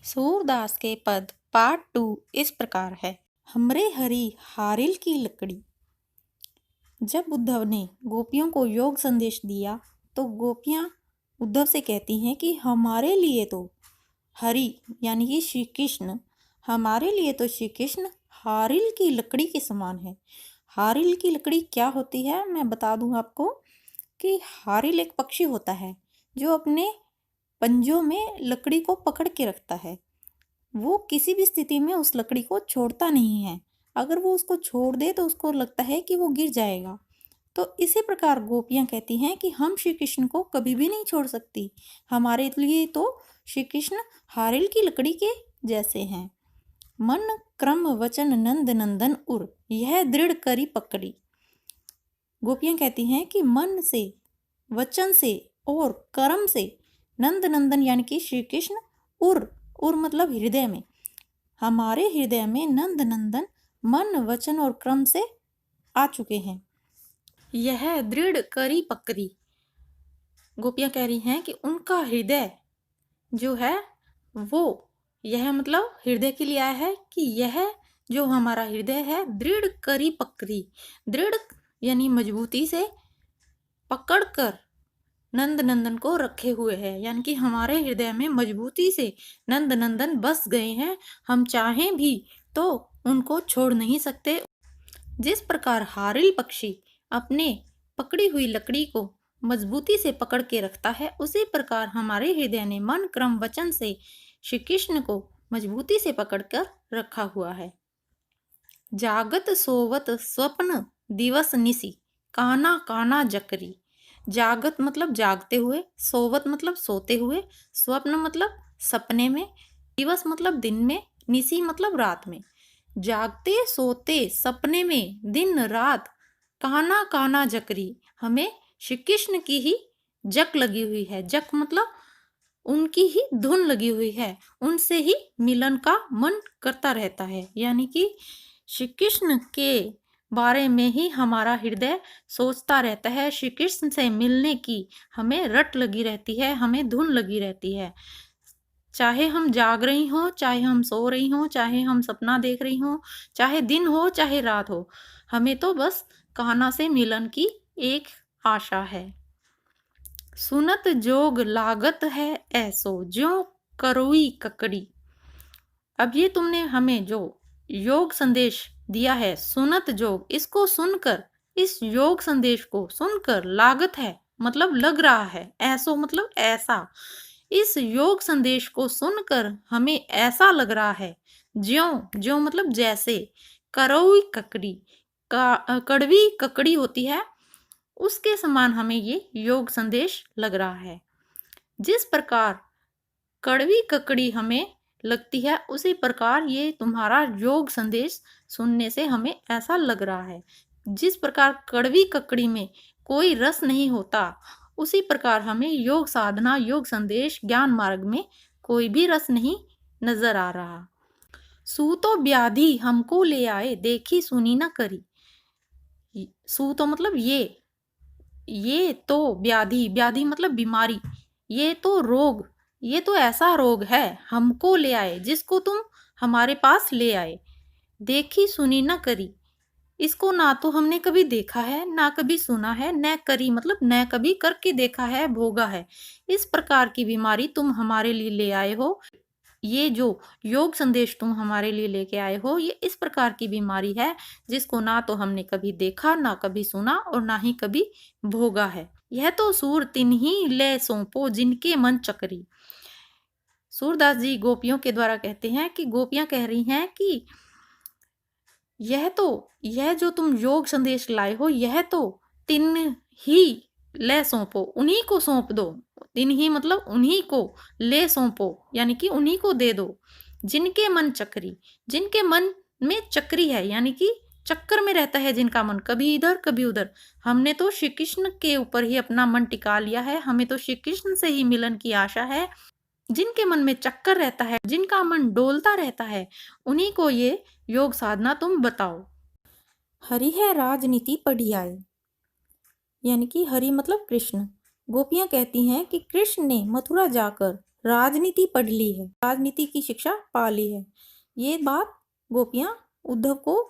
सूरदास के पद पार्ट 2 इस प्रकार है। हमरे हरि हारिल की लकड़ी। जब उद्धव ने गोपियों को योग संदेश दिया तो गोपियां उद्धव से कहती हैं कि हमारे लिए तो हरि यानी कि श्री कृष्ण, हमारे लिए तो श्री कृष्ण हारिल की लकड़ी के समान है। हारिल की लकड़ी क्या होती है मैं बता दूं आपको कि हारिल एक पक्षी होता है जो अपने पंजों में लकड़ी को पकड़ के रखता है। वो किसी भी स्थिति में उस लकड़ी को छोड़ता नहीं है। अगर वो उसको छोड़ दे तो उसको लगता है कि वो गिर जाएगा। तो इसी प्रकार गोपियां कहती हैं कि हम श्री कृष्ण को कभी भी नहीं छोड़ सकती। हमारे लिए तो श्री कृष्ण हारिल की लकड़ी के जैसे हैं। मन क्रम वचन नंद नंदन उर, यह दृढ़ करी पकड़ी। गोपियां कहती हैं कि मन से, वचन से और कर्म से नंद नंदन यानी कि श्री कृष्ण उर मतलब हृदय में, हमारे हृदय में नंद नंदन मन वचन और क्रम से आ चुके हैं। यह दृढ़ करी पकड़ी। गोपियां कह रही हैं कि उनका हृदय जो है वो, यह मतलब हृदय के लिए आया है कि यह जो हमारा हृदय है दृढ़ करी पकड़ी। दृढ़ यानी मजबूती से पकड़कर नंद नंदन को रखे हुए हैं, यानी कि हमारे हृदय में मजबूती से नंद नंदन बस गए हैं। हम चाहें भी तो उनको छोड़ नहीं सकते। जिस प्रकार हारिल पक्षी अपने पकड़ी हुई लकड़ी को मजबूती से पकड़ के रखता है, उसी प्रकार हमारे हृदय ने मन क्रम वचन से श्री कृष्ण को मजबूती से पकड़कर रखा हुआ है। जागत सोवत स्वप्न दिवस निसी, काना काना जकरी। जागत मतलब जागते हुए, सोवत मतलब सोते हुए, स्वप्न मतलब सपने में, दिवस मतलब दिन में, निसी मतलब रात में। जागते सोते सपने में दिन रात काना काना जकरी, हमें श्री कृष्ण की ही जक लगी हुई है। जक मतलब उनकी ही धुन लगी हुई है, उनसे ही मिलन का मन करता रहता है। यानी कि श्री कृष्ण के बारे में ही हमारा हृदय सोचता रहता है। श्री कृष्ण से मिलने की हमें रट लगी रहती है, हमें धुन लगी रहती है। चाहे हम जाग रही हो, चाहे हम सो रही हो, चाहे हम सपना देख रही हो, चाहे दिन हो चाहे रात हो, हमें तो बस कान्हा से मिलन की एक आशा है। सुनत जोग लागत है ऐसो, ज्यों करोई ककड़ी। अब ये तुमने हमें जो योग संदेश दिया है, सुनत जोग, इसको सुनकर, इस योग संदेश को सुनकर, लागत है मतलब लग रहा है, ऐसो मतलब ऐसा, इस योग संदेश को सुनकर हमें ऐसा लग रहा है, ज्यों, ज्यों मतलब जैसे, करोई ककड़ी, कड़वी ककड़ी होती है उसके समान हमें ये योग संदेश लग रहा है। जिस प्रकार कड़वी ककड़ी हमें लगती है, उसी प्रकार ये तुम्हारा योग संदेश सुनने से हमें ऐसा लग रहा है। जिस प्रकार कड़वी ककड़ी में कोई रस नहीं होता, उसी प्रकार हमें योग साधना, योग संदेश, ज्ञान मार्ग में कोई भी रस नहीं नजर आ रहा। सू तो व्याधि हमको ले आए, देखी सुनी न करी। सू तो मतलब ये तो व्याधि, व्याधि मतलब बीमारी, ये तो रोग, ये तो ऐसा रोग है हमको ले आए, जिसको तुम हमारे पास ले आए। देखी सुनी ना करी, इसको ना तो हमने कभी देखा है, ना कभी सुना है, न करी मतलब न कभी करके देखा है, भोगा है। इस प्रकार की बीमारी तुम हमारे लिए ले आए हो। ये जो योग संदेश तुम हमारे लिए लेके आए हो, ये इस प्रकार की बीमारी है जिसको ना तो हमने कभी देखा, ना कभी सुना और ना ही कभी भोगा है। यह तो सूर तिन्ही ले सौंपो, जिनके मन चकरी। सूरदास जी गोपियों के द्वारा कहते हैं कि गोपियां कह रही हैं कि यह जो तुम योग संदेश लाए हो, यह तो तिन ही ले सौंपो, उन्हीं को सौंप दो। तिन ही मतलब उन्हीं को, ले सौंपो यानी कि उन्हीं को दे दो। जिनके मन चक्री, जिनके मन में चक्री है यानी कि चक्कर में रहता है जिनका मन, कभी इधर कभी उधर। हमने तो श्री कृष्ण के ऊपर ही अपना मन टिका लिया है, हमें तो श्री कृष्ण से ही मिलन की आशा है। जिनके मन में चक्कर रहता है, जिनका मन डोलता रहता है, उन्हीं को ये योग साधना तुम बताओ। हरि है राजनीति पढ़ियाए, यानी कि हरि मतलब कृष्ण। गोपियां कहती हैं कि कृष्ण ने मथुरा जाकर राजनीति पढ़ ली है, राजनीति की शिक्षा पा ली है। ये बात गोपियां उद्धव को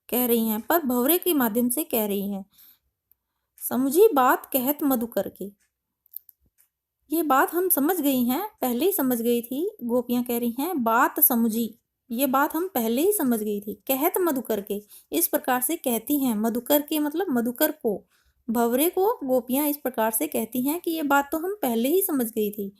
कह रही हैं, पर भंवरे के माध्यम से कह रही हैं। समझी बात कहत मधुकर के, ये बात हम समझ गई हैं, पहले ही समझ गई थी। गोपियां कह रही हैं बात समझी, ये बात हम पहले ही समझ गई थी। कहत मधुकर के, इस प्रकार से कहती हैं। मधुकर के मतलब मधुकर को, भंवरे को गोपियां इस प्रकार से कहती हैं कि ये बात तो हम पहले ही समझ गई थी।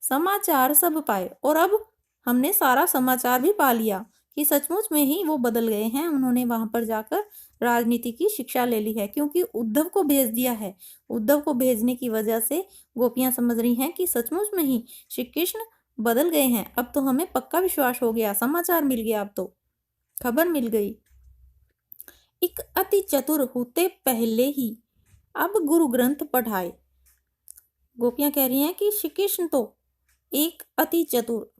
समाचार सब पाए, और अब हमने सारा समाचार भी पा लिया कि सचमुच में ही वो बदल गए हैं। उन्होंने वहां पर जाकर राजनीति की शिक्षा ले ली है, क्योंकि उद्धव को भेज दिया है। उद्धव को भेजने की वजह से गोपियां समझ रही हैं कि सचमुच में ही श्री कृष्ण बदल गए हैं। अब तो हमें पक्का विश्वास हो गया, समाचार मिल गया, अब तो खबर मिल गई। एक अति चतुर होते पहले ही अब गुरु ग्रंथ पढ़ाए। गोपियां कह रही हैं कि श्री कृष्ण तो एक अति चतुर,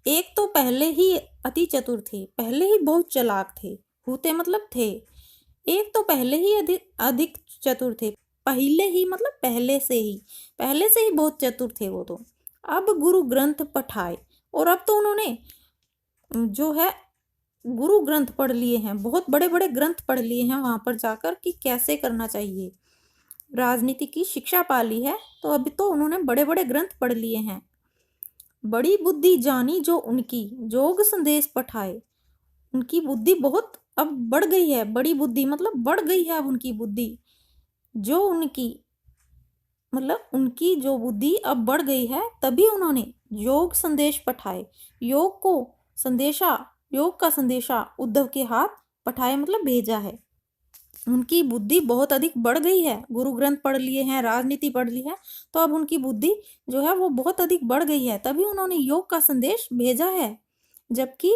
एक तो पहले ही अति चतुर थे, पहले ही बहुत चालाक थे। होते मतलब थे। एक तो पहले ही अधिक चतुर थे, पहले ही मतलब पहले से ही बहुत चतुर थे वो तो। अब गुरु ग्रंथ पढ़ाए, और अब तो उन्होंने जो है गुरु ग्रंथ पढ़ लिए हैं, बहुत बड़े बड़े ग्रंथ पढ़ लिए हैं वहां पर जाकर कि कैसे करना चाहिए। राजनीति की शिक्षा पा ली है, तो अभी तो उन्होंने बड़े बड़े ग्रंथ पढ़ लिए हैं। बड़ी बुद्धि जानी जो उनकी, जोग संदेश पठाए। उनकी बुद्धि बहुत अब बढ़ गई है, बड़ी बुद्धि मतलब बढ़ गई है अब उनकी बुद्धि। जो उनकी मतलब उनकी जो बुद्धि अब बढ़ गई है, तभी उन्होंने योग संदेश पठाए। योग का संदेशा उद्धव के हाथ पठाए मतलब भेजा है। उनकी बुद्धि बहुत अधिक बढ़ गई है, गुरु ग्रंथ पढ़ लिए हैं, राजनीति पढ़ ली है, तो अब उनकी बुद्धि जो है वो बहुत अधिक बढ़ गई है, तभी उन्होंने योग का संदेश भेजा है। जबकि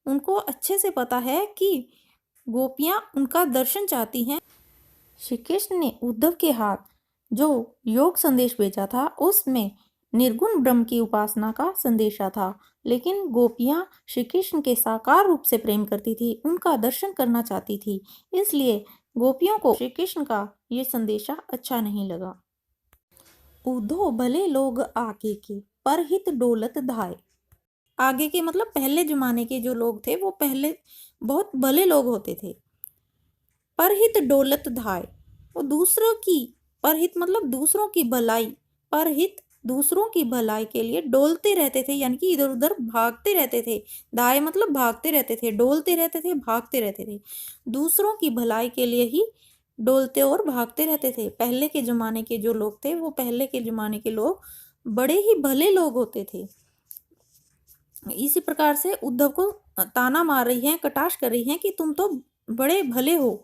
उनको अच्छे से पता है कि गोपियां उनका दर्शन चाहती हैं। श्री कृष्ण ने उद्धव के हाथ जो योग संदेश भेजा था, उसमें निर्गुण ब्रह्म की उपासना का संदेशा था, लेकिन गोपियां श्री कृष्ण के साकार रूप से प्रेम करती थी, उनका दर्शन करना चाहती थी, इसलिए गोपियों को श्री कृष्ण का ये संदेशा अच्छा नहीं लगा। उद्धव भले लोग आगे के, परहित डोलत धाय। आगे के मतलब पहले जमाने के जो लोग थे वो पहले बहुत भले लोग होते थे। परहित डोलत धाय, वो दूसरों की, परहित मतलब दूसरों की भलाई, परहित दूसरों की भलाई के लिए डोलते रहते थे, यानी कि इधर उधर भागते रहते थे। धाय मतलब भागते रहते थे, डोलते रहते थे, भागते रहते थे। दूसरों की भलाई के लिए ही डोलते और भागते रहते थे। पहले के जमाने के जो लोग थे, वो पहले के जमाने के लोग बड़े ही भले लोग होते थे। इसी प्रकार से उद्धव को ताना मार रही हैं, कटाक्ष कर रही हैं कि तुम तो बड़े भले हो,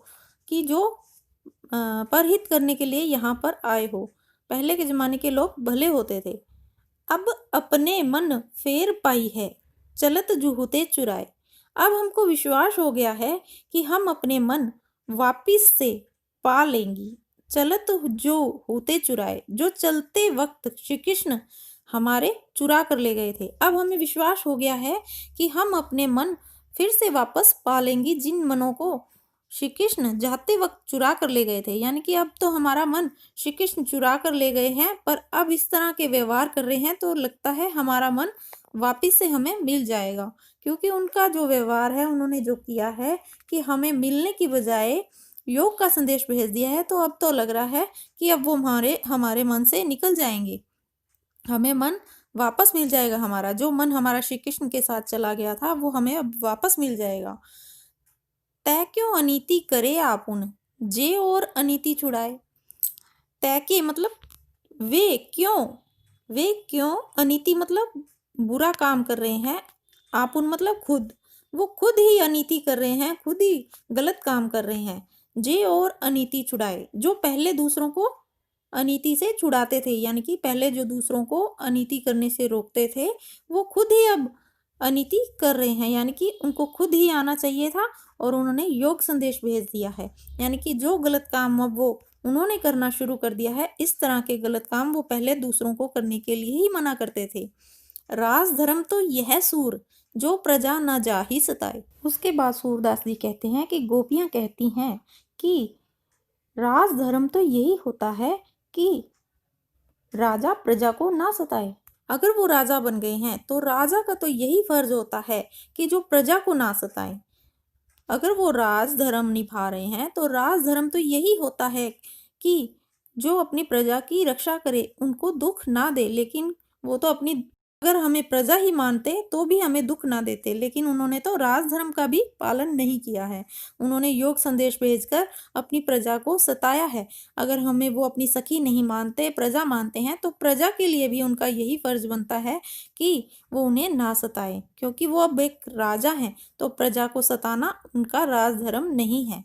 कि जो परहित करने के लिए यहाँ पर आए हो। पहले के जमाने के लोग भले होते थे। अब अपने मन फेर पाई है, चलत जुहुते चुराए। अब हमको विश्वास हो गया है कि हम अपने मन वापिस से पा लेंगी। चलत जो होते चुराए, जो चलते वक्त श्री कृष्ण हमारे चुरा कर ले गए थे। अब हमें विश्वास हो गया है कि हम अपने मन फिर से वापस पा लेंगी, जिन मनों को श्री कृष्ण जाते वक्त चुरा कर ले गए थे। यानी कि अब तो हमारा मन श्री कृष्ण चुरा कर ले गए हैं, पर अब इस तरह के व्यवहार कर रहे हैं तो लगता है हमारा मन वापिस से हमें मिल जाएगा, क्योंकि उनका जो व्यवहार है, उन्होंने जो किया है कि हमें मिलने की बजाय योग का संदेश भेज दिया है, तो अब तो लग रहा है कि अब वो हमारे मन से निकल जाएंगे, हमें मन वापस मिल जाएगा। हमारा जो मन हमारा श्री कृष्ण के साथ चला गया था, वो हमें अब वापस मिल जाएगा। तय क्यों अनीति करे आपुन, जे और अनीति छुड़ाए। तय के मतलब वे क्यों अनीति मतलब बुरा काम कर रहे हैं, आपुन मतलब खुद, वो खुद ही अनीति कर रहे हैं, खुद ही गलत काम कर रहे हैं। जे और अनीति छुड़ाए, जो पहले दूसरों को अनीति से छुड़ाते थे, यानी कि पहले जो दूसरों को अनीति करने से रोकते थे, वो खुद ही अब अनीति कर रहे हैं, यानी कि उनको खुद ही आना चाहिए था और उन्होंने योग संदेश भेज दिया है। यानी कि जो गलत काम अब वो उन्होंने करना शुरू कर दिया है, इस तरह के गलत काम वो पहले दूसरों को करने के लिए ही मना करते थे। राज धर्म तो यह सूर, जो प्रजा न जा ही सताए। उसके बाद सूरदास जी कहते हैं कि गोपियां कहती हैं कि राज धर्म तो यही होता है कि राजा प्रजा को ना सताए। अगर वो राजा बन गए हैं तो राजा का तो यही फर्ज होता है कि जो प्रजा को ना सताए। अगर वो राज धर्म निभा रहे हैं तो राज धर्म तो यही होता है कि जो अपनी प्रजा की रक्षा करे, उनको दुख ना दे। लेकिन वो तो अपनी, अगर हमें प्रजा ही मानते तो भी हमें दुख ना देते, लेकिन उन्होंने तो राज धर्म का भी पालन नहीं किया है। उन्होंने योग संदेश भेजकर अपनी प्रजा को सताया है। अगर हमें वो अपनी सखी नहीं मानते, प्रजा मानते हैं, तो प्रजा के लिए भी उनका यही फर्ज बनता है कि वो उन्हें ना सताए, क्योंकि वो अब एक राजा हैं, तो प्रजा को सताना उनका राजधर्म नहीं है।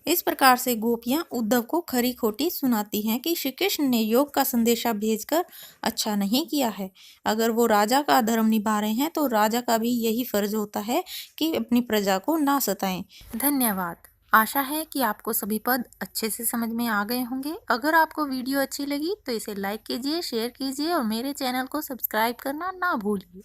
इस प्रकार से गोपियां उद्धव को खरी खोटी सुनाती हैं कि श्री कृष्ण ने योग का संदेशा भेजकर अच्छा नहीं किया है। अगर वो राजा का धर्म निभा रहे हैं तो राजा का भी यही फर्ज होता है कि अपनी प्रजा को ना सताएं। धन्यवाद। आशा है कि आपको सभी पद अच्छे से समझ में आ गए होंगे। अगर आपको वीडियो अच्छी लगी तो इसे लाइक कीजिए, शेयर कीजिए और मेरे चैनल को सब्सक्राइब करना ना भूलिए।